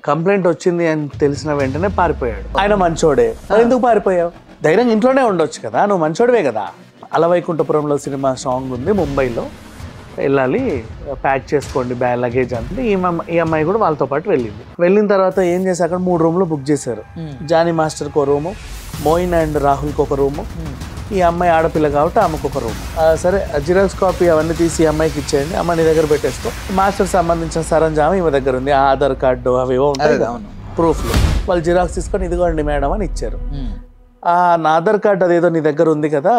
Complaint వచ్చింది అని తెలిసిన వెంటనే పారిపోయాడు. ఆయన మంచోడే, ఎందుకు పారిపోయావు? ధైర్యంగా ఇంట్లోనే ఉండొచ్చు కదా, నువ్వు మంచోడివే కదా. అలవైకుంఠపురంలో సినిమా సాంగ్ ఉంది, ముంబైలో వెళ్ళాలి, ప్యాక్ చేసుకోండి లగేజ్ అంటే ఈ అమ్మాయి కూడా వాళ్ళతో పాటు వెళ్ళింది. వెళ్ళిన తర్వాత ఏం చేసి అక్కడ 3 రూమ్లు బుక్ చేశారు. జానీ మాస్టర్కి ఒక రూము, మోయిన్ అండ్ రాహుల్కి ఒక రూము, ఈ అమ్మాయి ఆడపిల్ల కాబట్టి ఆమెకు ఒక రూమ్. సరే జిరాక్స్ కాపీ అవన్నీ తీసి ఈ అమ్మాయికి ఇచ్చేయండి, అమ్మ నీ దగ్గర పెట్టేసుకో. మాస్టర్ సంబంధించిన సరంజామా ఈమె దగ్గర ఉంది, ఆధార్ కార్డు అవేవో ఉంటాయి ప్రూఫ్లు. వాళ్ళు జిరాక్స్ తీసుకొని ఇదిగోండి మేడం అని ఇచ్చారు. నా ఆధార్ కార్డు అదేదో నీ దగ్గర ఉంది కదా,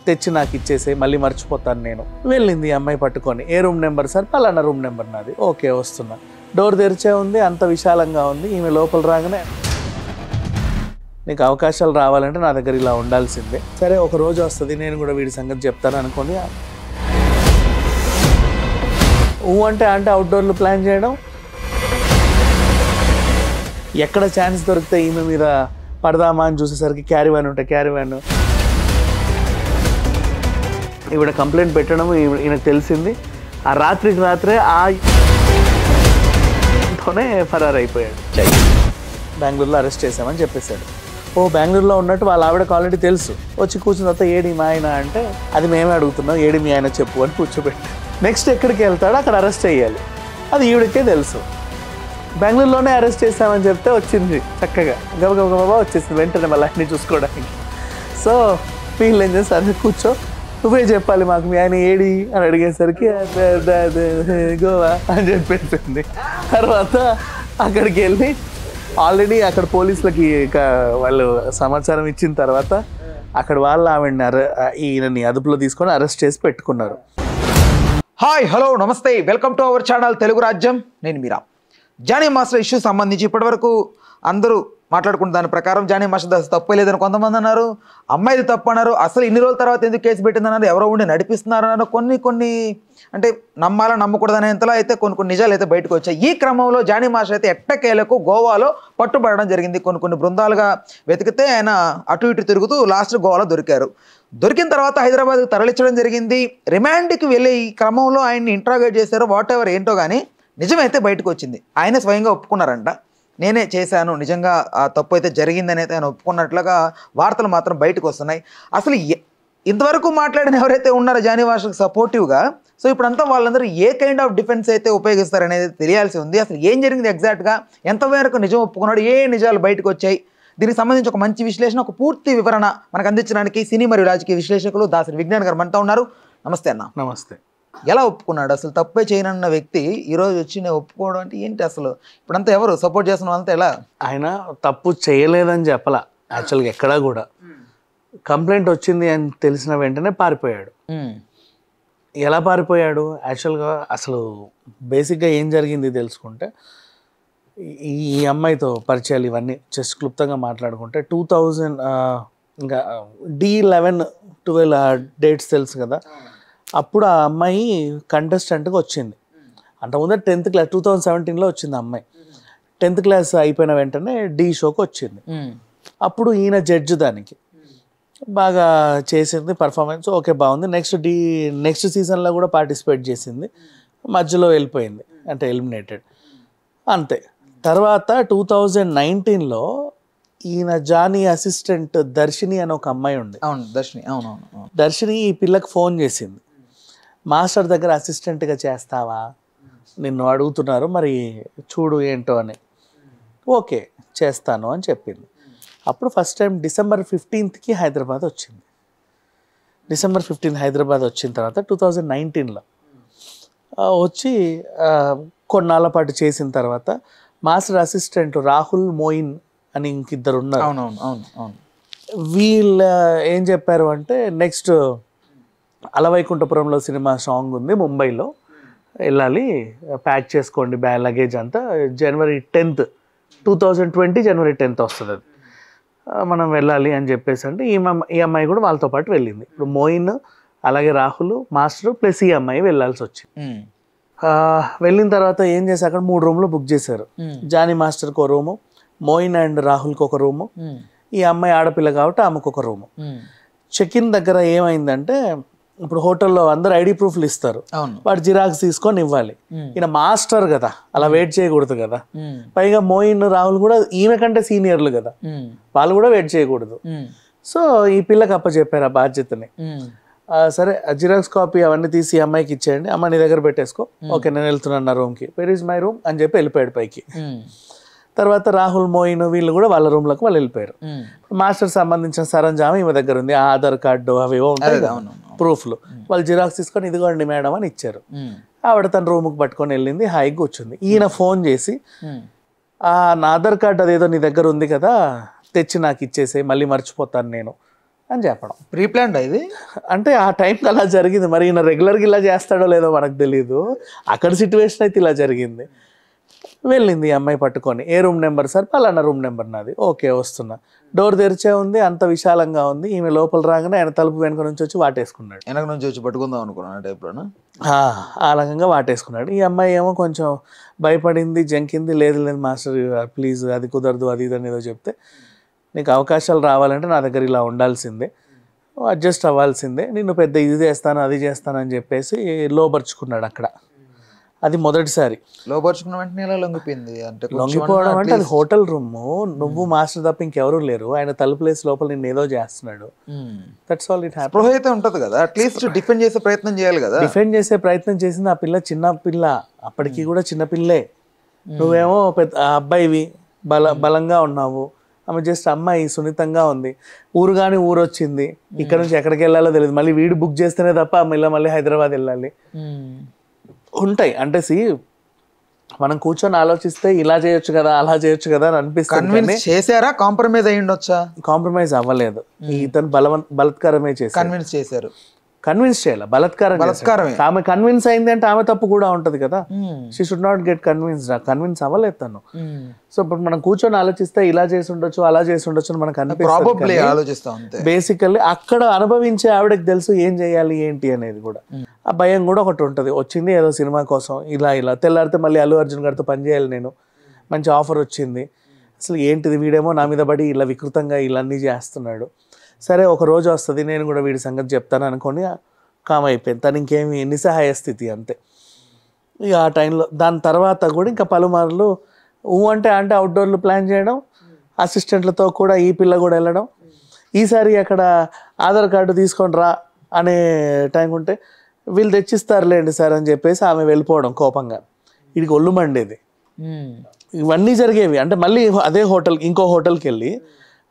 తెచ్చి నాకు ఇచ్చేసి మళ్ళీ మర్చిపోతాను నేను. వెళ్ళింది ఈ అమ్మాయి పట్టుకొని, ఏ రూమ్ నెంబర్ సార్? పలానా రూమ్ నెంబర్ నాది. ఓకే వస్తున్నా. డోర్ తెరిచే ఉంది, అంత విశాలంగా ఉంది. ఈమె లోపల రాగానే నీకు అవకాశాలు రావాలంటే నా దగ్గర ఇలా ఉండాల్సిందే. సరే ఒక రోజు వస్తుంది, నేను కూడా వీడి సంగతి చెప్తాను అనుకోని అంటే అవుట్డోర్లు ప్లాన్ చేయడం, ఎక్కడ ఛాన్స్ దొరికితే ఈమె మీద పడదామా అని చూసేసరికి క్యారీ వ్యాన్ ఉంటే క్యారీ వ్యాన్, ఈవిడ కంప్లైంట్ పెట్టడం ఈయనకు తెలిసింది. ఆ రాత్రికి రాత్రే ఆతోనే ఫరార్ అయిపోయాడు. బెంగళూరులో అరెస్ట్ చేసామని చెప్పేశాడు. బెంగళూరులో ఉన్నట్టు వాళ్ళ ఆవిడకి ఆల్రెడీ తెలుసు. వచ్చి కూర్చున్న తర్వాత ఏడి మా ఆయన అంటే అది మేమే అడుగుతున్నాం, ఏడి మీ ఆయన చెప్పు అని కూర్చోబెట్టి నెక్స్ట్ ఎక్కడికి వెళ్తాడో అక్కడ అరెస్ట్ చేయాలి, అది ఈవిడకే తెలుసు. బెంగళూరులోనే అరెస్ట్ చేసామని చెప్తే వచ్చింది చక్కగా, గబగబా వచ్చేసింది వెంటనే మళ్ళీ అన్నీ చూసుకోవడానికి. సో వీళ్ళు ఏం చేస్తారు, కూర్చో నువ్వే చెప్పాలి మాకు మీ ఆయన ఏడి అని అడిగేసరికి గోవా అని చెప్పేసింది. తర్వాత అక్కడికి వెళ్ళి ఆల్రెడీ అక్కడ పోలీసులకి వాళ్ళు సమాచారం ఇచ్చిన తర్వాత అక్కడ వాళ్ళు ఈయనని అదుపులో తీసుకొని అరెస్ట్ చేసి పెట్టుకున్నారు. హాయ్ హలో నమస్తే, welcome to our channel Telugu రాజ్యం. నేను మీరా. జానీ మాస్టర్ ఇష్యూ సంబంధించి ఇప్పటివరకు అందరూ మాట్లాడుకున్న దాని ప్రకారం జానీ మాస్టర్ తప్పు లేదని కొంతమంది అన్నారు, అమ్మాయిది తప్పు అన్నారు, అసలు ఇన్ని రోజుల తర్వాత ఎందుకు కేసు పెట్టిందన్నారు, ఎవరో ఉండి నడిపిస్తున్నారు అన్నారు. కొన్ని అంటే నమ్మాలా నమ్మకూడదనేంతలో అయితే కొన్ని నిజాలు అయితే బయటకు వచ్చాయి. ఈ క్రమంలో జానీ మాస్టర్ అయితే ఎట్టకేలకు గోవాలో పట్టుబడడం జరిగింది. కొన్ని బృందాలుగా వెతికితే ఆయన అటు ఇటు తిరుగుతూ లాస్ట్ గోవాలో దొరికారు. దొరికిన తర్వాత హైదరాబాద్కి తరలించడం జరిగింది. రిమాండ్కి వెళ్ళే ఈ క్రమంలో ఆయన్ని ఇంట్రాగేట్ చేశారు. వాట్ ఎవర్ ఏంటో కానీ నిజమైతే బయటకు వచ్చింది. ఆయన స్వయంగా ఒప్పుకున్నారంట, నేనే చేశాను, నిజంగా ఆ తప్పు అయితే జరిగిందని అయితే ఆయన ఒప్పుకున్నట్లుగా వార్తలు మాత్రం బయటకు వస్తున్నాయి. అసలు ఇంతవరకు మాట్లాడిన ఎవరైతే ఉన్నారో జానీ మాస్టర్కి సపోర్టివ్గా, సో ఇప్పుడంతా వాళ్ళందరూ ఏ కైండ్ ఆఫ్ డిఫెన్స్ అయితే ఉపయోగిస్తారనేది తెలియాల్సి ఉంది. అసలు ఏం జరిగింది ఎగ్జాక్ట్గా, ఎంతవరకు నిజం ఒప్పుకున్నాడు, ఏ నిజాలు బయటకు వచ్చాయి, దీనికి సంబంధించి ఒక మంచి విశ్లేషణ, ఒక పూర్తి వివరణ మనకు అందించడానికి సినీ మరియు రాజకీయ విశ్లేషకులు దాసరి విజ్ఞాన్ గారు మనతో ఉన్నారు. నమస్తే అన్న. నమస్తే. ఎలా ఒప్పుకున్నాడు అసలు? తప్పే చేయనన్న వ్యక్తి ఈరోజు వచ్చి నేను ఒప్పుకోవడం అంటే ఏంటి అసలు? ఇప్పుడంతా ఎవరు సపోర్ట్ చేస్తున్న వాళ్ళంతా ఎలా? ఆయన తప్పు చేయలేదని చెప్పాల, యాక్చువల్గా ఎక్కడా కూడా. కంప్లైంట్ వచ్చింది అని తెలిసిన వెంటనే పారిపోయాడు. ఎలా పారిపోయాడు యాక్చువల్గా? అసలు బేసిక్గా ఏం జరిగింది తెలుసుకుంటే, ఈ అమ్మాయితో పరిచయాలు ఇవన్నీ జస్ట్ క్లుప్తంగా మాట్లాడుకుంటే 2000 ఇంకా D11-12 డేట్స్ తెలుసు కదా, అప్పుడు ఆ అమ్మాయి కంటెస్టెంట్గా వచ్చింది. అంతకుముందు 10th క్లాస్ 2017లో వచ్చింది ఆ అమ్మాయి. 10th క్లాస్ అయిపోయిన వెంటనే డి షోకి వచ్చింది. అప్పుడు ఈయన జడ్జి, దానికి బాగా చేసింది పర్ఫార్మెన్స్, ఓకే బాగుంది. నెక్స్ట్ సీజన్లో కూడా పార్టిసిపేట్ చేసింది, మధ్యలో వెళ్ళిపోయింది అంటే ఎలిమినేటెడ్ అంతే. తర్వాత 2019లో ఈయన జానీ అసిస్టెంట్ దర్శిని అని ఒక అమ్మాయి ఉంది. దర్శిని ఈ పిల్లకి ఫోన్ చేసింది, మాస్టర్ దగ్గర అసిస్టెంట్గా చేస్తావా, నిన్ను అడుగుతున్నారు మరి చూడు ఏంటో అని. ఓకే చేస్తాను అని చెప్పింది. అప్పుడు first time December 15th Hyderabad వచ్చింది. December 15th హైదరాబాద్ వచ్చిన తర్వాత 2019లో వచ్చి కొన్నాళ్ళ పాటు చేసిన తర్వాత మాస్టర్ అసిస్టెంట్ రాహుల్, మోయిన్ అని ఇంకిద్దరు ఉన్నారు. వీళ్ళు ఏం చెప్పారు అంటే, నెక్స్ట్ అలవైకుంఠపురంలో సినిమా సాంగ్ ఉంది, ముంబైలో వెళ్ళాలి, ప్యాక్ చేసుకోండి లగేజ్ అంతా, January 10th 2020 January 10th వస్తుంది, అది మనం వెళ్ళాలి అని చెప్పేసి అంటే ఈ అమ్మాయి కూడా వాళ్ళతో పాటు వెళ్ళింది. ఇప్పుడు మోయిన్ అలాగే రాహుల్, మాస్టర్ ప్లస్ ఈ అమ్మాయి వెళ్ళాల్సి వచ్చింది. వెళ్ళిన తర్వాత ఏం చేసి అక్కడ 3 రూమ్లు బుక్ చేశారు. జానీ మాస్టర్కి ఒక రూము, మోయిన్ అండ్ రాహుల్కి ఒక రూము, ఈ అమ్మాయి ఆడపిల్ల కాబట్టి ఆమెకు ఒక రూము. చెక్ ఇన్ దగ్గర ఏమైందంటే ఇప్పుడు హోటల్లో అందరు ఐడి ప్రూఫ్లు ఇస్తారు, అవును. వాడు జిరాక్స్ తీసుకొని ఇవ్వాలి. ఈయన మాస్టర్ కదా, అలా వెయిట్ చేయకూడదు కదా. పైగా మోయిన్ రాహుల్ కూడా ఈమె కంటే సీనియర్లు కదా, వాళ్ళు కూడా వెయిట్ చేయకూడదు. సో ఈ పిల్లకి అప్పచెప్పారు ఆ బాధ్యతని. సరే జిరాక్స్ కాపీ అవన్నీ తీసి అమ్మాయికి ఇచ్చేయండి, అమ్మ నీ దగ్గర పెట్టేసుకో, ఓకే నేను వెళ్తున్నాను నా రూమ్కి, వెర్ ఈజ్ మై రూమ్ అని చెప్పి వెళ్ళిపోయాడు పైకి. తర్వాత రాహుల్, మోయిన్ వీళ్ళు కూడా వాళ్ళ రూమ్లకు వాళ్ళు వెళ్ళిపోయారు. మాస్టర్ సంబంధించిన సరంజామా ఈమె దగ్గర ఉంది, ఆధార్ కార్డు అవి ఉంటాయి ప్రూఫ్లు. వాళ్ళు జిరాక్స్ తీసుకొని ఇదిగోండి మేడం అని ఇచ్చారు. ఆవిడ తన రూమ్కి పట్టుకొని వెళ్ళింది, హాయిగా కూర్చుంది. ఈయన ఫోన్ చేసి నా ఆధార్ కార్డు అదేదో నీ దగ్గర ఉంది కదా తెచ్చి నాకు ఇచ్చేసే, మళ్ళీ మర్చిపోతాను నేను అని చెప్పడం. ప్రీ ప్లాన్డ్ ఇది అంటే ఆ టైంకి అలా జరిగింది. మరి ఈయన రెగ్యులర్గా ఇలా చేస్తాడో లేదో మనకు తెలియదు, అక్కడ సిచ్యువేషన్ అయితే ఇలా జరిగింది. వెళ్ళింది ఈ అమ్మాయి పట్టుకొని, ఏ రూమ్ నెంబర్ సార్, పలానా రూమ్ నెంబర్ నాది, ఓకే వస్తున్నా. డోర్ తెరిచే ఉంది, అంత విశాలంగా ఉంది. ఈమె లోపల రాగానే ఆయన తలుపు వెనక నుంచి వచ్చి వాటేసుకున్నాడు. వెనక నుంచి వచ్చి పట్టుకుందాం అనుకున్నాను టైప్లోనా, ఆ రకంగా వాటేసుకున్నాడు. ఈ అమ్మాయి ఏమో కొంచెం భయపడింది, జంకింది. లేదు లేదు మాస్టర్ ప్లీజ్ అది కుదరదు అది ఇది అని ఏదో చెప్తే, నీకు అవకాశాలు రావాలంటే నా దగ్గర ఇలా ఉండాల్సిందే, అడ్జస్ట్ అవ్వాల్సిందే, నిన్ను పెద్ద ఇది చేస్తాను అది చేస్తాను అని చెప్పేసి లోపరుచుకున్నాడు అక్కడ. అది మొదటిసారి. లోపరుచుకున్న వెంటనే ఎలా లొంగిపోయింది అంటే, లొంగిపోవడం అంటే అది హోటల్ రూమ్, నువ్వు మాస్టర్ తప్ప ఇంకెవరూ లేరు, ఆయన తలుపు లేసి లోపల నిన్ను ఏదో చేస్తున్నాడు. That's all it happen. అయితే ఉంటది కదా, అట్లీస్ట్ డిఫెండ్ చేసే ప్రయత్నం చేయాలి కదా. డిఫెండ్ చేసే ప్రయత్నం చేసింది ఆ పిల్ల, చిన్న పిల్ల, అప్పటికి కూడా చిన్న పిల్లే. నువ్వేమో పెద్ద అబ్బాయివి, బలంగా ఉన్నావు, ఆమె జస్ట్ అమ్మాయి సున్నితంగా ఉంది. ఊరు కానీ ఊరు వచ్చింది, ఇక్కడ నుంచి ఎక్కడికి వెళ్ళాలో తెలియదు, మళ్ళీ వీడు బుక్ చేస్తేనే తప్ప మళ్ళీ హైదరాబాద్ వెళ్ళాలి. ఉంటాయి అంటే మనం కూర్చొని ఆలోచిస్తే ఇలా చేయొచ్చు కదా అలా చేయొచ్చు కదా అని అనిపిస్తుంది. చేశారా, కాంప్రమైజ్ అయ్యి ఉండొచ్చా? కాంప్రమైజ్ అవ్వలేదు, ఇతను బలత్కారమే చేశారు. కన్విన్స్ చేశారు, కన్విన్స్ చేయాలి, బలత్కారమే. ఆమె కన్విన్స్ అయింది అంటే ఆమె తప్పు కూడా ఉంటది కదా. She should not get convince అవ్వలేదు తను. సో ఇప్పుడు మనం కూర్చొని ఆలోచిస్తే ఇలా చేసి ఉండొచ్చు అలా చేసి ఉండొచ్చు అని మనకు అనిపిస్తుంది. బేసికల్లీ అక్కడ అనుభవించే ఆవిడకి తెలుసు ఏం చేయాలి ఏంటి అనేది కూడా. ఆ భయం కూడా ఒకటి ఉంటది. వచ్చింది ఏదో సినిమా కోసం, ఇలా తెల్లారితే మళ్ళీ అల్లు అర్జున్ గారితో పనిచేయాలి నేను, మంచి ఆఫర్ వచ్చింది, అసలు ఏంటిది వీడేమో నా మీద పడి ఇలా వికృతంగా ఇలా అన్నీ చేస్తున్నాడు. సరే ఒక రోజు వస్తుంది, నేను కూడా వీడి సంగతి చెప్తాను అనుకొని కామ్ అయిపోయింది. తను ఇంకేమి నిస్సహాయ స్థితి అంతే. ఇక ఆ టైంలో దాని తర్వాత కూడా ఇంకా పలుమార్లు అంటే అవుట్డోర్లు ప్లాన్ చేయడం, అసిస్టెంట్లతో కూడా ఈ పిల్ల కూడా వెళ్ళడం. ఈసారి అక్కడ ఆధార్ కార్డు తీసుకొని రా అనే టైం ఉంటే వీళ్ళు తెచ్చిస్తారులేండి సార్ అని చెప్పేసి ఆమె వెళ్ళిపోవడం కోపంగా. వీడికి ఒళ్ళు మండేది. ఇవన్నీ జరిగేవి. అంటే మళ్ళీ అదే ఇంకో హోటల్కి వెళ్ళి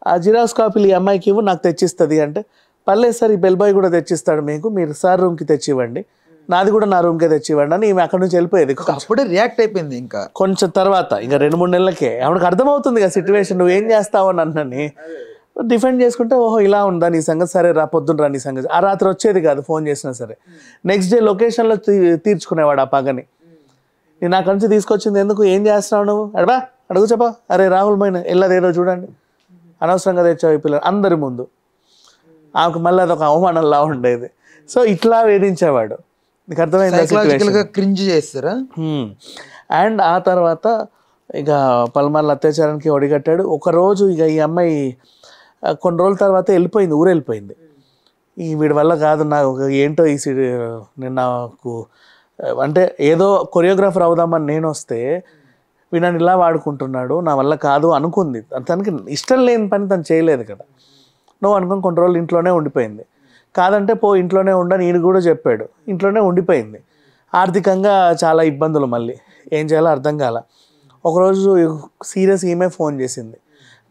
ఆ జిరాక్స్ కాపీలు ఈ అమ్మాయికి ఇవ్వు నాకు తెచ్చిస్తుంది అంటే, పర్లేదు సార్ ఈ బెల్ బాయ్ కూడా తెచ్చిస్తాడు మీకు, మీరు సార్ రూమ్కి తెచ్చివ్వండి, నాది కూడా నా రూమ్కే తెచ్చివ్వండి అని ఈమె అక్కడి నుంచి వెళ్ళిపోయేది. అప్పుడే రియాక్ట్ అయిపోయింది. ఇంకా కొంచెం తర్వాత ఇంకా 2-3 నెలలకే ఆవిడకి అర్థమవుతుంది కదా సిచ్యువేషన్, నువ్వు ఏం చేస్తావు అని అన్నని డిఫెండ్ చేసుకుంటే, ఓహో ఇలా ఉందా నీ సంగతి, సరే రా పొద్దున్న రా నీ సంగతి. ఆ రాత్రి వచ్చేది కాదు ఫోన్ చేసినా సరే, నెక్స్ట్ డే లొకేషన్లో తీర్చుకునేవాడు ఆ పగని. నేను అక్కడి నుంచి తీసుకొచ్చింది ఎందుకు, ఏం చేస్తున్నావు నువ్వు, అడుగు చెప్పా, అరే రాహుల్ మైన వెళ్ళదేదో చూడండి, అనవసరంగా తెచ్చావు ఈ పిల్లలు అందరి ముందు. ఆమెకు మళ్ళీ అదొక అవమానంలా ఉండేది. సో ఇట్లా వేధించేవాడు. నీకు అర్థమైంది, క్రింజ్ చేస్తారా. అండ్ ఆ తర్వాత ఇక పలుమార్లు అత్యాచారానికి ఒడిగట్టాడు. ఒకరోజు ఇక ఈ అమ్మాయి కొన్ని రోజుల తర్వాత వెళ్ళిపోయింది, ఊరు వెళ్ళిపోయింది. ఈ వీడి వల్ల కాదు నాకు ఏంటో నేను నాకు అంటే ఏదో కొరియోగ్రాఫర్ అవుదామని నేను వస్తే వీళ్ళని ఇలా వాడుకుంటున్నాడు, నా వల్ల కాదు అనుకుంది. తనకి ఇష్టం లేని పని తను చేయలేదు కదా. నువ్వు అనుకుని కొన్ని రోజులు ఇంట్లోనే ఉండిపోయింది. కాదంటే ఇంట్లోనే ఉండని ఈయన కూడా చెప్పాడు, ఇంట్లోనే ఉండిపోయింది. ఆర్థికంగా చాలా ఇబ్బందులు, మళ్ళీ ఏం చేయాలో అర్థం కాల. ఒకరోజు సీరియస్ ఈమె ఫోన్ చేసింది,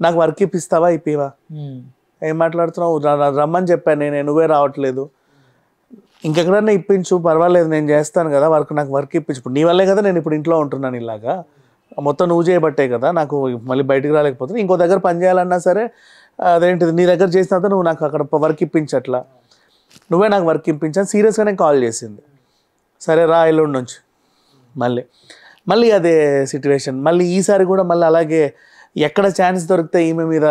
నాకు వర్క్ ఇప్పిస్తావా, ఇప్పివా, ఏం మాట్లాడుతున్నావు, రమ్మని చెప్పాను నేను, నువ్వే రావట్లేదు, ఇంకెక్కడన్నా ఇప్పించు పర్వాలేదు నేను చేస్తాను కదా వర్క్, నాకు వర్క్ ఇప్పించు, ఇప్పుడు నీ వల్లే కదా నేను ఇప్పుడు ఇంట్లో ఉంటున్నాను, ఇలాగా మొత్తం నువ్వు చేయబట్టే కదా నాకు మళ్ళీ బయటకు రాలేకపోతుంది, ఇంకో దగ్గర పని చేయాలన్నా సరే అదేంటిది నీ దగ్గర చేసిన తర్వాత నువ్వు నాకు అక్కడ వర్క్ ఇప్పించట్లా, నువ్వే నాకు వర్క్ ఇప్పించాను, సీరియస్గానే కాల్ చేసింది. సరే రా ఎల్లుండి నుంచి. మళ్ళీ అదే సిచ్యువేషన్, మళ్ళీ ఈసారి కూడా మళ్ళీ అలాగే ఎక్కడ ఛాన్స్ దొరికితే ఈమె మీద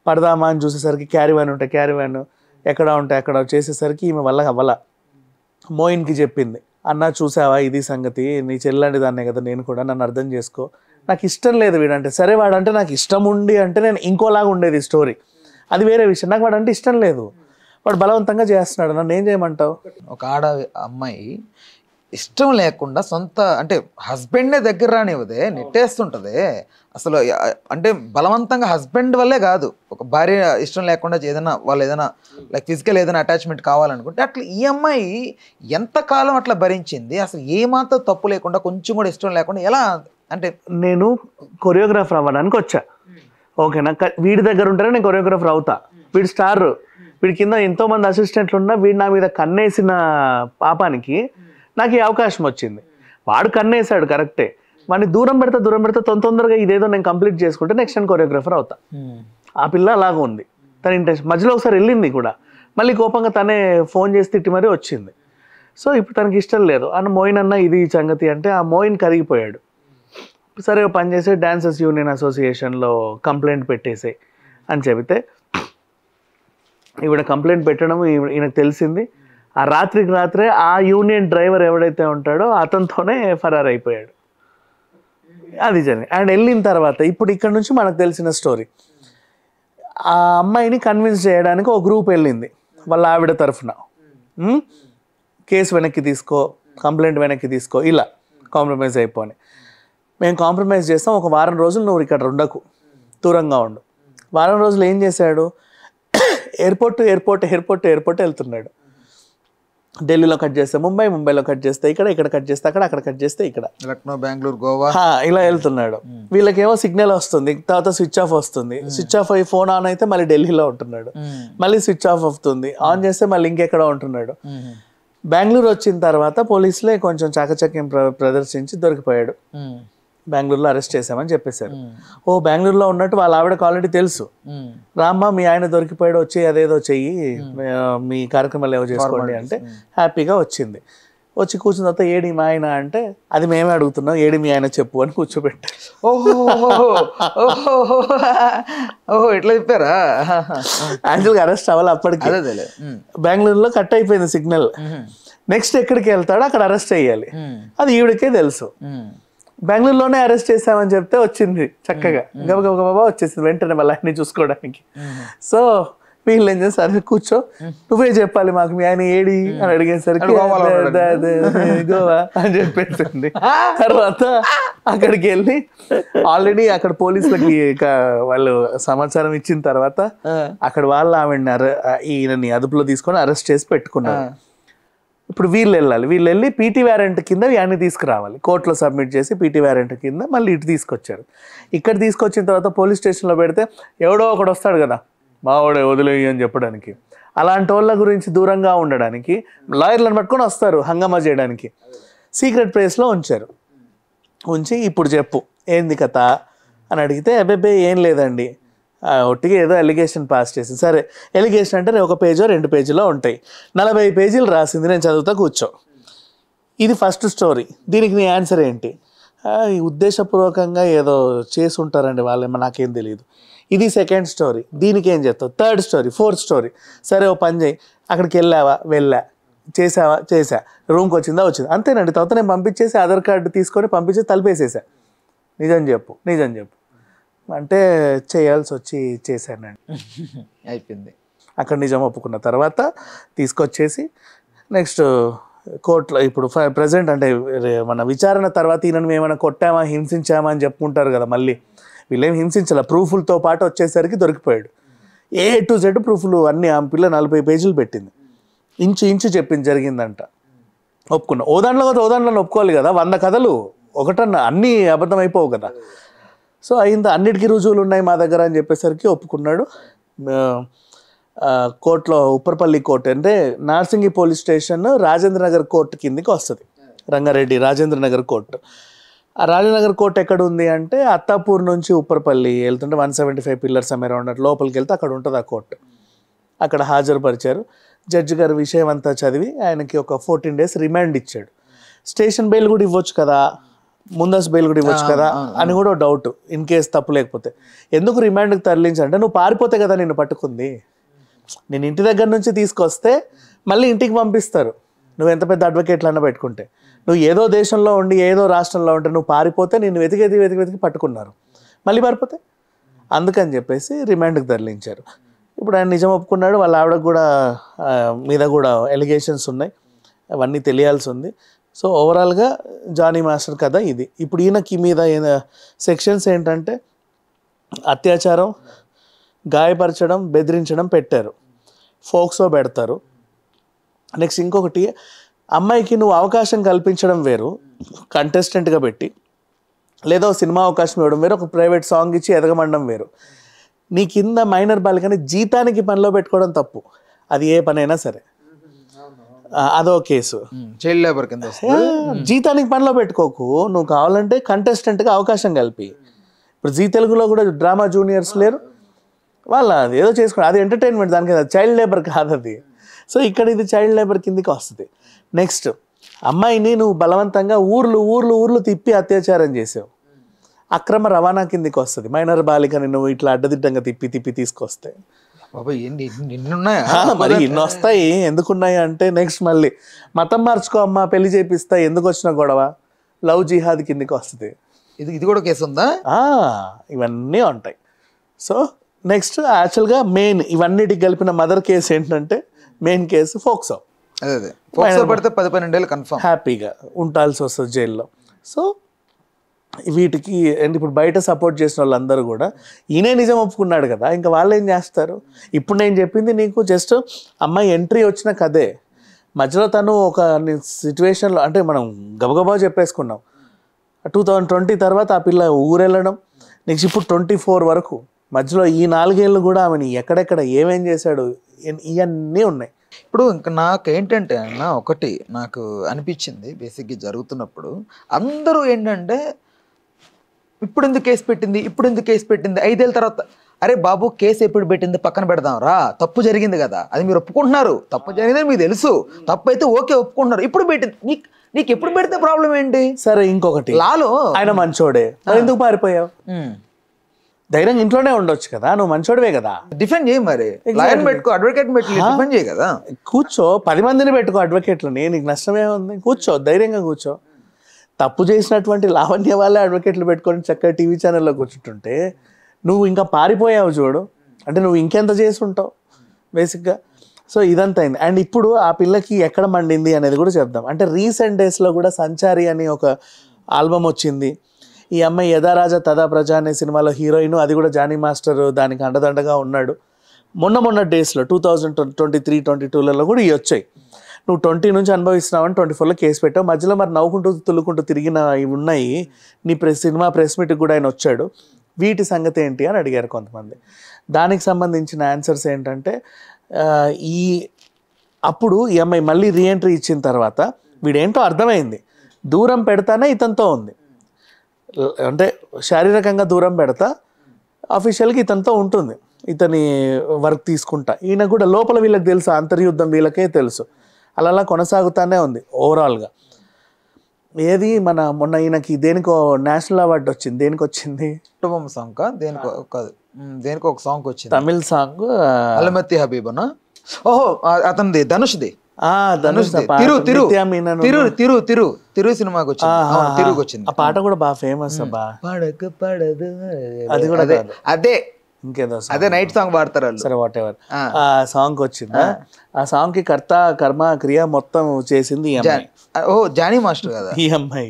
పడదామా అని చూసేసరికి క్యారీ వ్యాన్ ఎక్కడ ఉంటే అక్కడ చేసేసరికి ఈమె వల్ల అవ్వాల. మోయిన్కి చెప్పింది, అన్న చూసావా ఇది సంగతి, నీ చెల్లంటి దాన్నే కదా నేను కూడా, నన్ను అర్థం చేసుకో, నాకు ఇష్టం లేదు వీడంటే. సరే వాడంటే నాకు ఇష్టం ఉండి అంటే నేను ఇంకోలాగా ఉండేది స్టోరీ, అది వేరే విషయం. నాకు వాడంటే ఇష్టం లేదు, వాడు బలవంతంగా చేస్తున్నాడు. నన్ను ఏం చేయమంటావు? ఒక అమ్మాయి ఇష్టం లేకుండా సొంత అంటే హస్బెండ్నే దగ్గర రానివ్వదే, నెట్టేస్తుంటదే అసలు. అంటే బలవంతంగా హస్బెండ్ వల్లే కాదు, ఒక భార్య ఇష్టం లేకుండా ఏదైనా వాళ్ళు ఏదైనా లైక్ ఫిజికల్ ఏదైనా అటాచ్మెంట్ కావాలనుకుంటే అట్లా ఈ అమ్మాయి ఎంతకాలం అట్లా భరించింది? అసలు ఏమాత్రం తప్పు లేకుండా, కొంచెం కూడా ఇష్టం లేకుండా ఎలా? అంటే నేను కొరియోగ్రాఫర్ అవ్వడానికి వచ్చా, ఓకేనా? వీడి దగ్గర ఉంటేనే నేను కొరియోగ్రాఫర్ అవుతా. వీడి స్టార్, వీడి కింద ఎంతోమంది అసిస్టెంట్లు ఉన్నా వీడు నా మీద కన్నేసిన పాపానికి నాకు ఈ అవకాశం వచ్చింది. వాడు కన్నేసాడు కరెక్టే, వాడిని దూరం పెడతా తొందరగా ఇదేదో నేను కంప్లీట్ చేసుకుంటే నెక్స్ట్ టైం కొరియోగ్రాఫర్ అవుతా. ఆ పిల్ల అలాగ ఉంది, తన ఇంట్రెస్ట్. మధ్యలో ఒకసారి వెళ్ళింది కూడా, మళ్ళీ కోపంగా తనే ఫోన్ చేసి తిట్టి మరీ వచ్చింది. సో ఇప్పుడు తనకి ఇష్టం లేదు అన్న. మోయిన్ అన్న ఇది సంగతి అంటే ఆ మోయిన్ కరిగిపోయాడు. సరే పని చేసే డాన్సర్స్ యూనియన్ అసోసియేషన్లో కంప్లైంట్ పెట్టేసే అని చెబితే ఈవిడ కంప్లైంట్ పెట్టడం ఈయనకు తెలిసింది. ఆ రాత్రికి రాత్రే ఆ యూనియన్ డ్రైవర్ ఎవడైతే ఉంటాడో అతనితోనే ఫరార్ అయిపోయాడు. అది జరిగింది. అండ్ వెళ్ళిన తర్వాత ఇప్పుడు ఇక్కడ నుంచి మనకు తెలిసిన స్టోరీ, ఆ అమ్మాయిని కన్విన్స్ చేయడానికి ఒక గ్రూప్ వెళ్ళింది వాళ్ళ ఆవిడ తరఫున. కేసు వెనక్కి తీసుకో, కంప్లైంట్ వెనక్కి తీసుకో, ఇలా కాంప్రమైజ్ అయిపోయి. మేము కాంప్రమైజ్ చేస్తాం, ఒక వారం రోజులు నువ్వు ఇక్కడ ఉండకు, దూరంగా ఉండు. వారం రోజులు ఏం చేశాడు? ఎయిర్పోర్ట్ వెళ్తున్నాడు. ఢిల్లీలో కట్ చేస్తే ముంబైలో కట్ చేస్తే ఇక్కడ కట్ చేస్తే అక్కడ కట్ చేస్తే ఇక్కడ, లక్నో, బెంగళూరు, గోవా ఇలా వెళ్తున్నాడు. వీళ్ళకేమో సిగ్నల్ వస్తుంది, తర్వాత స్విచ్ ఆఫ్ వస్తుంది. స్విచ్ ఆఫ్ అయ్యి ఫోన్ ఆన్ అయితే మళ్ళీ ఢిల్లీలో ఉంటున్నాడు, మళ్ళీ స్విచ్ ఆఫ్ అవుతుంది, ఆన్ చేస్తే మళ్ళీ ఇంకెక్కడ ఉంటున్నాడు. బెంగళూరు వచ్చిన తర్వాత పోలీసులే కొంచెం చాకచక్యం ప్రదర్శించి దొరికిపోయాడు. బెంగళూరులో అరెస్ట్ చేసామని చెప్పేశారు. ఓ బెంగళూరులో ఉన్నట్టు వాళ్ళ ఆవిడకి ఆల్రెడీ తెలుసు. రామ్మ మీ ఆయన దొరికిపోయాడు, వచ్చి అదేదో చెయ్యి, మీ కార్యక్రమాలు ఏవో చేసుకోండి అంటే హ్యాపీగా వచ్చింది. వచ్చి కూర్చున్న తర్వాత ఏడి మీ ఆయన అంటే అది మేమే అడుగుతున్నాం, ఏడి మీ ఆయన చెప్పు అని కూర్చోబెట్టారు. ఓహో ఇట్లా చెప్పారా? యాక్చువల్గా అరెస్ట్ అవ్వాలి అప్పటికి. బెంగళూరులో కట్ అయిపోయింది సిగ్నల్. నెక్స్ట్ ఎక్కడికి వెళ్తాడో అక్కడ అరెస్ట్ అయ్యాలి, అది ఈవిడకే తెలుసు. బెంగళూరులోనే అరెస్ట్ చేసామని చెప్తే వచ్చింది చక్కగా, గబగబా వచ్చేసింది వెంటనే మళ్ళీ అన్ని చూసుకోవడానికి. సో వీళ్ళు ఏం చేస్తారు, కూర్చో నువ్వే చెప్పాలి మాకు మీ ఆయన ఏడి అని అడిగేసరికి గోవా అని చెప్పేసింది. తర్వాత అక్కడికి వెళ్ళి ఆల్రెడీ అక్కడ పోలీసులకి వాళ్ళు సమాచారం ఇచ్చిన తర్వాత అక్కడ వాళ్ళు ఈయనని అదుపులో తీసుకొని అరెస్ట్ చేసి పెట్టుకున్నారు. ఇప్పుడు వీళ్ళు వెళ్ళి పీటీ వారెంట్ కింద ఇవన్నీ తీసుకురావాలి, కోర్టులో సబ్మిట్ చేసి పీటీ వారెంట్ కింద మళ్ళీ ఇటు తీసుకొచ్చారు. ఇక్కడ తీసుకొచ్చిన తర్వాత పోలీస్ స్టేషన్లో పెడితే ఎవడో ఒకడు వస్తాడు కదా మావాడే వదిలేయి అని చెప్పడానికి. అలాంటి వాళ్ళ గురించి దూరంగా ఉండడానికి లాయర్లను పట్టుకొని వస్తారు హంగామా చేయడానికి. సీక్రెట్ ప్లేస్లో ఉంచి ఇప్పుడు చెప్పు ఏంది కథ అని అడిగితే అబ్బాయి ఏం లేదండి, ఒట్టిగా ఏదో ఎలిగేషన్ పాస్ చేసింది. సరే ఎలిగేషన్ అంటే ఒక పేజో 2 పేజీలో ఉంటాయి, 40 పేజీలు రాసింది, నేను చదువుతా కూర్చో. ఇది ఫస్ట్ స్టోరీ. దీనికి నీ ఆన్సర్ ఏంటి? ఈ ఉద్దేశపూర్వకంగా ఏదో చేసి ఉంటారండి వాళ్ళేమో, నాకేం తెలియదు. ఇది సెకండ్ స్టోరీ. దీనికి ఏం చెప్తావు? Third story, fourth story. సరే ఓ పని చేయి, అక్కడికి వెళ్ళా, చేసా, రూమ్కి వచ్చిందా, అంతేనండి. తర్వాత నేను పంపించేసి ఆధార్ కార్డు తీసుకొని పంపించేసి తలిపేసేసా. నిజం చెప్పు అంటే చేయాల్సి వచ్చి చేశానండి. అయిపోయింది. అక్కడ నిజం ఒప్పుకున్న తర్వాత తీసుకొచ్చేసి నెక్స్ట్ కోర్టులో ఇప్పుడు ప్రజెంట్ అంటే మన విచారణ తర్వాత ఈయనను ఏమైనా కొట్టామా హింసించామా అని చెప్పుకుంటారు కదా. మళ్ళీ వీళ్ళేం హింసించాల, ప్రూఫ్లతో పాటు వచ్చేసరికి దొరికిపోయాడు. A to Z ప్రూఫ్లు అన్నీ. ఆ పిల్ల 40 పేజీలు పెట్టింది, ఇంచు చెప్పింది జరిగిందంట. ఒప్పుకున్నా. ఓ దాంట్లో ఒప్పుకోవాలి కదా, 100 కథలు ఒకటన్నా అన్నీ అబద్ధం అయిపోవు కదా. సో అయింది, అన్నిటికీ రుజువులు ఉన్నాయి మా దగ్గర అని చెప్పేసరికి ఒప్పుకున్నాడు. కోర్టులో ఉప్పరపల్లి కోర్టు అంటే Narsingi police station Rajendra Nagar court కిందికి వస్తుంది. రంగారెడ్డి రాజేంద్ర నగర్ కోర్టు. ఆ రాజేంద్ర కోర్టు ఎక్కడ ఉంది అంటే అత్తాపూర్ నుంచి ఉప్పరపల్లి వెళ్తుంటే 175 పిల్లర్స్ అరౌండ్ లోపలికి వెళ్తే అక్కడ ఉంటుంది ఆ కోర్టు. అక్కడ హాజరుపరిచారు. జడ్జి గారు విషయం అంతా చదివి ఆయనకి ఒక 14 days రిమాండ్ ఇచ్చాడు. స్టేషన్ బెయిల్ కూడా ఇవ్వచ్చు కదా, ముందస్తు బెయిల్ కూడా ఇవ్వచ్చు కదా అని కూడా డౌట్, ఇన్ కేసు తప్పు లేకపోతే. ఎందుకు రిమాండ్కి తరలించంటే నువ్వు పారిపోతే కదా నిన్ను పట్టుకుంది. నేను ఇంటి దగ్గర నుంచి తీసుకొస్తే మళ్ళీ ఇంటికి పంపిస్తారు, నువ్వు ఎంత పెద్ద అడ్వకేట్లన్నా పెట్టుకుంటే. నువ్వు ఏదో దేశంలో ఉండి ఏదో రాష్ట్రంలో ఉంటే నువ్వు పారిపోతే నిన్ను వెతికి పట్టుకున్నారు, మళ్ళీ పారిపోతే. అందుకని చెప్పేసి రిమాండ్కి తరలించారు. ఇప్పుడు ఆయన నిజం ఒప్పుకున్నాడు, వాళ్ళ ఆవిడకు కూడా మీద కూడా ఎలిగేషన్స్ ఉన్నాయి, అవన్నీ తెలియాల్సి ఉంది. సో ఓవరాల్గా జానీ మాస్టర్ కథ ఇది. ఇప్పుడు ఈయనకి మీద సెక్షన్స్ ఏంటంటే అత్యాచారం, గాయపరచడం, బెదిరించడం పెట్టారు, ఫోక్సో పెడతారు. నెక్స్ట్ ఇంకొకటి, అమ్మాయికి నువ్వు అవకాశం కల్పించడం వేరు, కంటెస్టెంట్గా పెట్టి, లేదా సినిమా అవకాశం ఇవ్వడం వేరు, ఒక ప్రైవేట్ సాంగ్ ఇచ్చి ఎదగమండం వేరు. నీ కింద మైనర్ బాలికని జీతానికి పనిలో పెట్టుకోవడం తప్పు, అది ఏ పనైనా సరే. అదో కేసు, చైల్డ్ లేబర్ కింద. జీతానికి పనిలో పెట్టుకోకు, నువ్వు కావాలంటే కంటెస్టెంట్గా అవకాశం కలిపి. ఇప్పుడు జీ తెలుగులో కూడా డ్రామా జూనియర్స్ లేరు, వాళ్ళ అది ఏదో చేసుకోండి, అది ఎంటర్టైన్మెంట్, దానికి చైల్డ్ లేబర్ కాదు అది. సో ఇక్కడ ఇది చైల్డ్ లేబర్ కిందకి వస్తుంది. నెక్స్ట్, అమ్మాయిని నువ్వు బలవంతంగా ఊర్లు తిప్పి అత్యాచారం చేసావు, అక్రమ రవాణా కిందకి వస్తుంది. మైనర్ బాలికని నువ్వు ఇట్లా అడ్డదిడ్డంగా తిప్పి తీసుకొస్తే మరి ఇన్ని వస్తాయి. ఎందుకున్నాయి అంటే నెక్స్ట్ మళ్ళీ మతం మార్చుకో అమ్మా, పెళ్లి చేపిస్తా, ఎందుకు వచ్చిన గొడవ, లవ్ జిహాద్ కిందకి వస్తుంది. ఇది కూడా కేసు ఉందా? ఇవన్నీ ఉంటాయి. సో నెక్స్ట్ యాక్చువల్గా మెయిన్ ఇవన్నిటికి కలిపిన మదర్ కేసు ఏంటంటే, మెయిన్ కేసు ఫోక్సో. అదే ఫోక్సో పడితే 10-12 ఏళ్ళు కన్ఫర్మ్ హ్యాపీగా ఉండాల్సి వస్తుంది జైల్లో. సో వీటికి అండ్ ఇప్పుడు బయట సపోర్ట్ చేసిన వాళ్ళందరూ కూడా ఈయనే నిజం ఒప్పుకున్నాడు కదా, ఇంకా వాళ్ళు ఏం చేస్తారు? ఇప్పుడు నేను చెప్పింది నీకు జస్ట్ అమ్మాయి ఎంట్రీ వచ్చిన కథే. మధ్యలో తను ఒక సిచ్యువేషన్లో, అంటే మనం గబగబా చెప్పేసుకున్నాం, 2020 తర్వాత ఆ పిల్ల ఊరెళ్ళడం, నెక్స్ట్ ఇప్పుడు 24 వరకు, మధ్యలో ఈ 4 ఏళ్ళు కూడా ఆమెని ఎక్కడెక్కడ ఏమేం చేశాడు, ఇవన్నీ ఉన్నాయి. ఇప్పుడు ఇంకా నాకేంటంటే అన్న, ఒకటి నాకు అనిపించింది బేసిక్గా జరుగుతున్నప్పుడు, అందరూ ఏంటంటే ఇప్పుడు ఎందుకు కేసు పెట్టింది 5 ఏళ్ళ తర్వాత, అరే బాబు కేసు ఎప్పుడు పెట్టింది పక్కన పెడదాం రా, తప్పు జరిగింది కదా, అది మీరు ఒప్పుకుంటున్నారు, తప్పు జరిగిందని మీకు తెలుసు, తప్పు అయితే ఓకే ఒప్పుకుంటున్నారు, ఇప్పుడు పెట్టింది నీకు ఎప్పుడు పెడితే ప్రాబ్లం ఏంటి? సరే ఇంకొకటి, లాలో ఆయన మంచోడే, ఎందుకు పారిపోయావు? ధైర్యంగా ఇంట్లోనే ఉండొచ్చు కదా, నువ్వు మంచోడివే కదా, డిఫెండ్ చేయి, మరి లాయర్ పెట్టుకో, అడ్వకేట్ పెట్టి డిఫెండ్ చేయి కదా, కూర్చో, 10 మందిని పెట్టుకో అడ్వకేట్లని, నీకు నష్టమే ఉంది, కూర్చో, ధైర్యంగా కూర్చో. తప్పు చేసినటువంటి లావణ్య వాళ్ళే అడ్వకేట్లు పెట్టుకొని చక్కగా టీవీ ఛానల్లో కూర్చుంటుంటే నువ్వు ఇంకా పారిపోయావు చూడు, అంటే నువ్వు ఇంకెంత చేసి ఉంటావు బేసిక్గా. సో ఇదంతా అయింది. అండ్ ఇప్పుడు ఆ పిల్లకి ఎక్కడ మండింది అనేది కూడా చెప్దాం. అంటే రీసెంట్ డేస్లో కూడా సంచారి అని ఒక ఆల్బమ్ వచ్చింది. ఈ అమ్మాయి యథా రాజా తదా ప్రజ అనే సినిమాలో హీరోయిన్, అది కూడా జానీ మాస్టర్ దానికి అండదండగా ఉన్నాడు. మొన్న డేస్లో 2023-22లలో కూడా ఇవి వచ్చాయి. నువ్వు 20 నుంచి అనుభవిస్తున్నావని 24లో కేసు పెట్టావు, మధ్యలో మరి నవ్వుకుంటూ తుల్లుకుంటూ తిరిగిన ఇవి ఉన్నాయి. నీ సినిమా ప్రెస్ మీట్కి కూడా ఆయన వచ్చాడు, వీటి సంగతి ఏంటి అని అడిగారు కొంతమంది. దానికి సంబంధించిన ఆన్సర్స్ ఏంటంటే, అప్పుడు ఈ అమ్మాయి మళ్ళీ రీఎంట్రీ ఇచ్చిన తర్వాత వీడేంటో అర్థమైంది, దూరం పెడతానే ఇతనితో ఉంది, అంటే శారీరకంగా దూరం పెడతా, అఫీషియల్గా ఇతనితో ఉంటుంది, ఇతని వర్క్ తీసుకుంటా. ఈయన కూడా లోపల వీళ్ళకి తెలుసు, అంతర్యుద్ధం వీళ్ళకే తెలుసు, అలా కొనసాగుతానే ఉంది ఓవరాల్గా. ఏది మొన్న ఈయనకి దేనికో నేషనల్ అవార్డు వచ్చింది, దేనికి వచ్చింది? కుటుంబం సాంగ్ దేనికో ఒక సాంగ్ వచ్చింది, తమిళ్ సాంగ్, అలమతి హబీబనా, ఓహో అతనిది, ధనుష్ది, తిరు సినిమాకి వచ్చింది. ఆ పాట కూడా బాగా ఫేమస్ అబ్బా, అది కూడా అదే ఇంకేదో అదే నైట్ సాంగ్ పాడతారు. సరే వాట్ ఎవర్, ఆ సాంగ్ వచ్చిందా, ఆ సాంగ్ కి కర్త కర్మ క్రియ మొత్తం చేసింది జానీ మాస్టర్ కదా ఈ అమ్మాయి.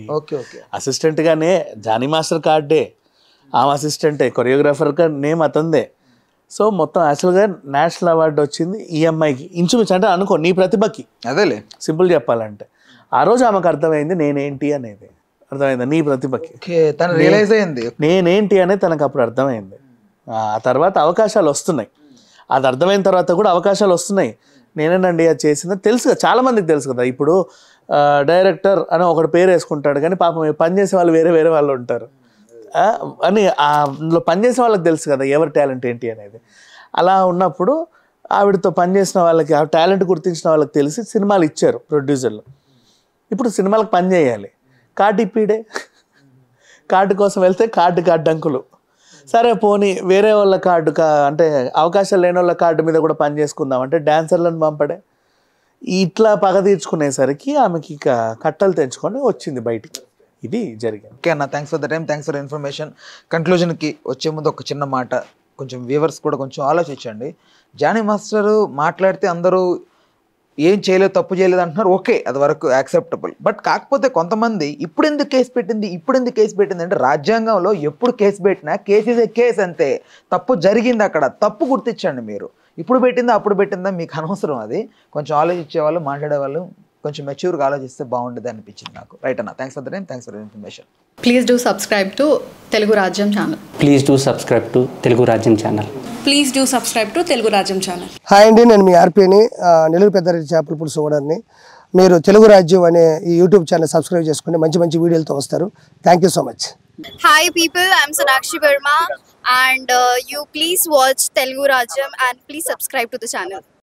అసిస్టెంట్ గానే జానీ మాస్టర్ కార్డే, ఆమె అసిస్టెంటే, కొరియోగ్రాఫర్ గా నేమ్ అతందే. సో మొత్తం యాక్చువల్గా నేషనల్ అవార్డు వచ్చింది ఈ అమ్మాయికి, ఇంచుమించు. అంటే అనుకో నీ ప్రతిభకి, అదేలే సింపుల్ చెప్పాలంటే ఆ రోజు ఆమెకు అర్థమైంది నేనేంటి అనేది, అర్థమైందా? నీ ప్రతిభకి తను రియలైజ్ అయింది నేనేంటి అనేది తనకు అప్పుడు అర్థమైంది. ఆ తర్వాత అవకాశాలు వస్తున్నాయి, అది అర్థమైన తర్వాత కూడా అవకాశాలు వస్తున్నాయి. నేనేనండి అది చేసిందని తెలుసు కదా, చాలా మందికి తెలుసు కదా. ఇప్పుడు డైరెక్టర్ అని ఒకటి పేరు వేసుకుంటాడు, కానీ పాపం పనిచేసే వాళ్ళు వేరే వాళ్ళు ఉంటారు అని అందులో పనిచేసే వాళ్ళకి తెలుసు కదా ఎవరి టాలెంట్ ఏంటి అనేది. అలా ఉన్నప్పుడు ఆవిడతో పనిచేసిన వాళ్ళకి, ఆ టాలెంట్ గుర్తించిన వాళ్ళకి తెలిసి సినిమాలు ఇచ్చారు ప్రొడ్యూసర్లు. ఇప్పుడు సినిమాలకు పని చేయాలి, కార్డు ఇప్పిడే, కార్డు కోసం వెళ్తే కార్డు అడ్డంకులు. సరే పోనీ వేరే వాళ్ళ కార్డు, అంటే అవకాశాలు లేని వాళ్ళ కార్డు మీద కూడా పని చేసుకుందాం అంటే డాన్సర్లను పంపడే. ఇట్లా పగ తీర్చుకునేసరికి ఆమెకి ఇక కట్టలు తెంచుకొని వచ్చింది బయటికి. ఇది జరిగింది. ఓకే అన్న, thanks for the time, thanks for information. కన్క్లూజన్కి వచ్చే ముందు ఒక చిన్న మాట, కొంచెం వ్యూవర్స్ కూడా కొంచెం ఆలోచించండి. జానీ మాస్టర్ మాట్లాడితే అందరూ ఏం చేయలేదు, తప్పు చేయలేదు అంటున్నారు. ఓకే, అది వరకు యాక్సెప్టబుల్. బట్ కాకపోతే కొంతమంది ఇప్పుడు ఎందుకు కేసు పెట్టింది అంటే రాజ్యాంగంలో ఎప్పుడు కేసు పెట్టినా కేసు ఇస్ ఏ కేసు అంతే. తప్పు జరిగింది, అక్కడ తప్పు గుర్తించండి. మీరు ఇప్పుడు పెట్టిందా అప్పుడు పెట్టిందా మీకు అనవసరం. అది కొంచెం ఆలోచించే వాళ్ళు, మాట్లాడే వాళ్ళు కొంచెం మెచ్యూర్గా ఆలోచిస్తే బాగుండేది అనిపించింది నాకు. రైట్ అన్న, thanks for the time, thanks for the information. Please do subscribe to Telugu Rajyam channel. Please do subscribe to Telugu Rajyam channel. Please do subscribe to Telugu Rajyam channel. Hi అండి, నేను మీ ఆర్పీని, నెల్లూరు పెద్దారెడ్డి చేపల పులుసు ఓనర్ని. మీరు తెలుగు రాజ్యం అనే ఈ యూట్యూబ్ ఛానల్ సబ్స్క్రైబ్ చేసుకుని మంచి వీడియోలతో వస్తారు. Thank you so much. Hi people, I'm Sonakshi Verma and you please watch Telugu Rajyam and please subscribe to the channel.